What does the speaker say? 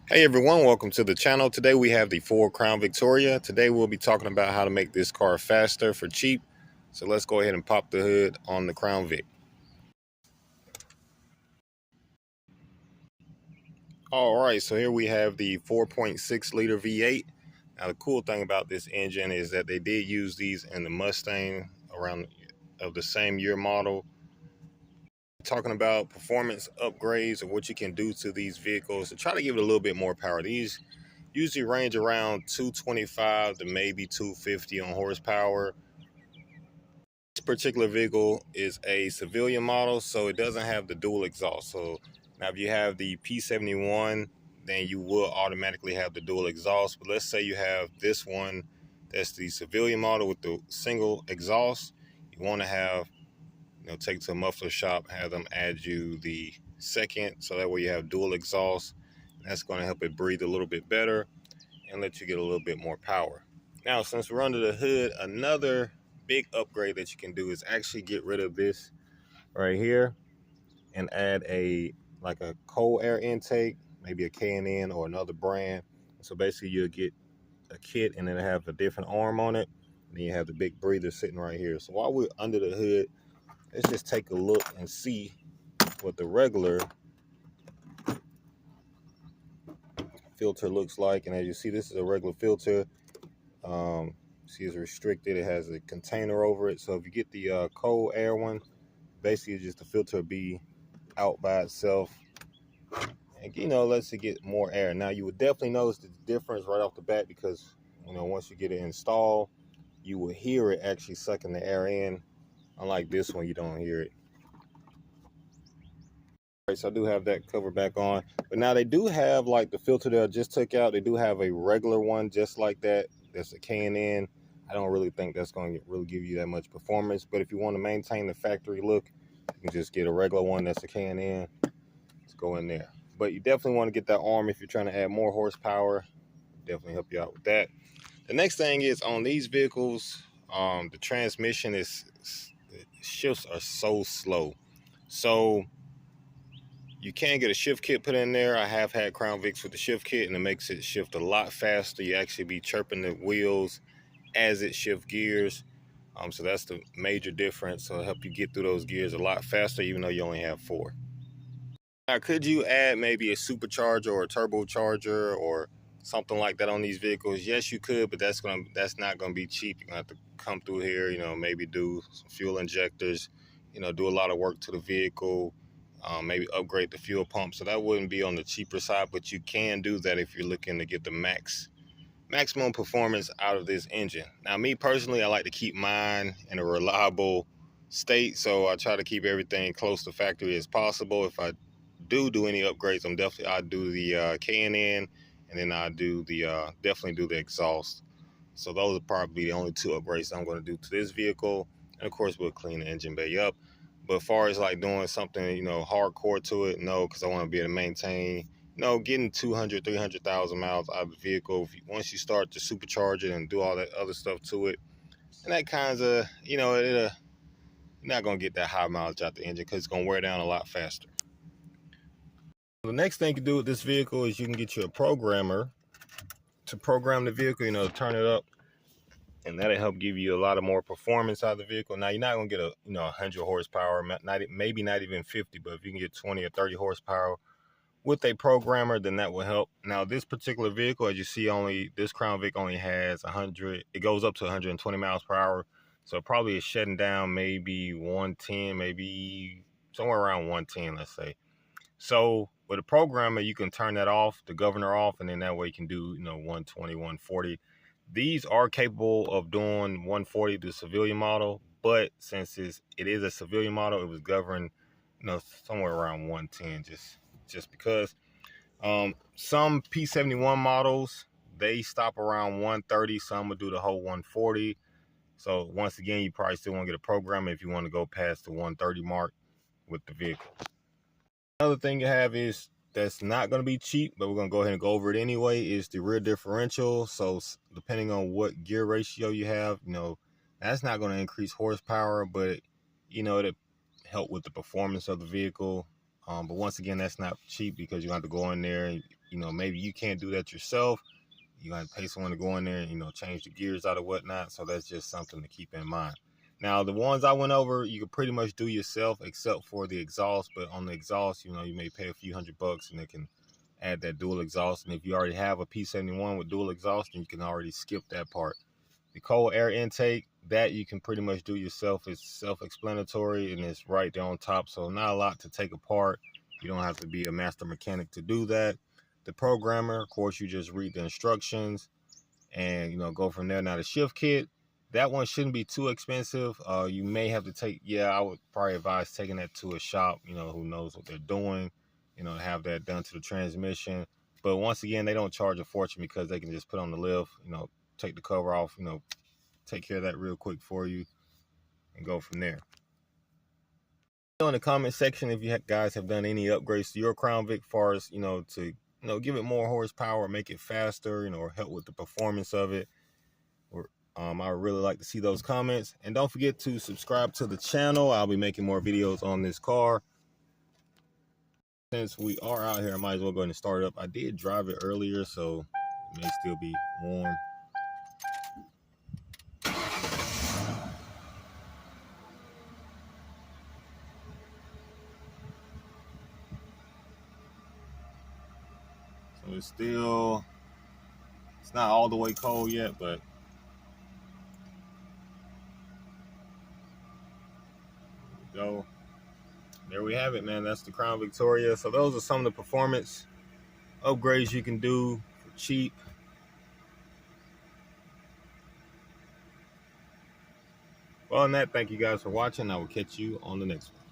Hey everyone, welcome to the channel. Today we have the Ford Crown Victoria. Today we'll be talking about how to make this car faster for cheap. So let's go ahead and pop the hood on the Crown Vic. All right, so here we have the 4.6 liter V8. Now the cool thing about this engine is that they did use these in the Mustang around of the same year model. Talking about performance upgrades or what you can do to these vehicles to try to give it a little bit more power. These usually range around 225 to maybe 250 on horsepower. This particular vehicle is a civilian model, so it doesn't have the dual exhaust. So now if you have the P71, then you will automatically have the dual exhaust. But let's say you have this one that's the civilian model with the single exhaust. You want to have, take to a muffler shop, have them add you the second, so that way you have dual exhaust. That's going to help it breathe a little bit better and let you get a little bit more power. Now, since we're under the hood, another big upgrade that you can do is actually get rid of this right here and add a cold air intake, maybe a K&N or another brand. So basically you'll get a kit and then have a different arm on it. And then you have the big breather sitting right here. So while we're under the hood, let's just take a look and see what the regular filter looks like. And as you see, this is a regular filter. See, it's restricted. It has a container over it. So if you get the cold air one, basically just the filter be out by itself, and lets it get more air. Now you would definitely notice the difference right off the bat because once you get it installed, you will hear it actually sucking the air in. Unlike this one, you don't hear it. Right, so I do have that cover back on, but now they do have like the filter that I just took out. They do have a regular one just like that. That's a K&N. I don't really think that's going to really give you that much performance, but if you want to maintain the factory look, you can just get a regular one that's a K&N. Let's go in there. But you definitely want to get that arm if you're trying to add more horsepower. Definitely help you out with that. The next thing is on these vehicles, the transmission the shifts are so slow. So you can get a shift kit put in there. I have had Crown Vics with the shift kit, and it makes it shift a lot faster. You actually be chirping the wheels as it shifts gears. So that's the major difference. So it'll help you get through those gears a lot faster, even though you only have 4. Now, could you add maybe a supercharger or a turbocharger or something like that on these vehicles? Yes, you could, but that's not gonna be cheap. You're gonna have to come through here, maybe do some fuel injectors, do a lot of work to the vehicle, maybe upgrade the fuel pump. So that wouldn't be on the cheaper side, but you can do that if you're looking to get the maximum performance out of this engine. Now, me personally, I like to keep mine in a reliable state, so I try to keep everything close to factory as possible. If I do any upgrades, I do the K&N, and then I do the definitely do the exhaust. So those are probably the only 2 upgrades I'm going to do to this vehicle, and of course we'll clean the engine bay up. But as far as like doing something hardcore to it, no, because I want to be able to maintain getting 200 300,000 miles out of the vehicle. Once you start to supercharge it and do all that other stuff to it, and that kind of you're not going to get that high mileage out the engine because it's going to wear down a lot faster. The next thing you can do with this vehicle is you can get you a programmer to program the vehicle, turn it up, and that'll help give you a lot of more performance out of the vehicle. Now, you're not going to get a 100 horsepower, maybe not even 50, but if you can get 20 or 30 horsepower with a programmer, then that will help. Now, this particular vehicle, as you see, this Crown Vic only has 100. It goes up to 120 miles per hour, so it probably is shutting down maybe 110, maybe somewhere around 110, let's say. So with a programmer, you can turn that off, the governor off, and then that way you can do 120, 140. These are capable of doing 140, the civilian model, but since it is a civilian model, it was governed somewhere around 110, just because some P71 models, they stop around 130. Some will do the whole 140. So once again, you probably still want to get a programmer if you want to go past the 130 mark with the vehicle. Another thing you have is that's not going to be cheap, but we're going to go ahead and go over it anyway, is the rear differential. So depending on what gear ratio you have, that's not going to increase horsepower, but it'll help with the performance of the vehicle. But once again, that's not cheap because you have to go in there and you know, maybe you can't do that yourself. You're going to pay someone to go in there and, you know, change the gears out or whatnot. So that's just something to keep in mind. Now, the ones I went over, you can pretty much do yourself except for the exhaust. But on the exhaust, you know, you may pay a few $100 and they can add that dual exhaust. And if you already have a P71 with dual exhaust, then you can already skip that part. The cold air intake, that you can pretty much do yourself. It's self-explanatory and it's right there on top. So not a lot to take apart. You don't have to be a master mechanic to do that. The programmer, of course, you just read the instructions and, you know, go from there. Now the shift kit, that one shouldn't be too expensive. You may have to take, I would probably advise taking that to a shop, you know, who knows what they're doing, you know, have that done to the transmission. But once again, they don't charge a fortune because they can just put on the lift, you know, take the cover off, you know, take care of that real quick for you and go from there. In the comment section if you guys have done any upgrades to your Crown Vic, far as, you know, to, you know, give it more horsepower, make it faster, you know, or help with the performance of it. Or I would really like to see those comments. And don't forget to subscribe to the channel. I'll be making more videos on this car. Since we are out here, I might as well go ahead and start it up. I did drive it earlier, so it may still be warm. So it's not all the way cold yet, but go. There we have it, man. That's the Crown Victoria. So those are some of the performance upgrades you can do for cheap. Well, on that, thank you guys for watching. I will catch you on the next one.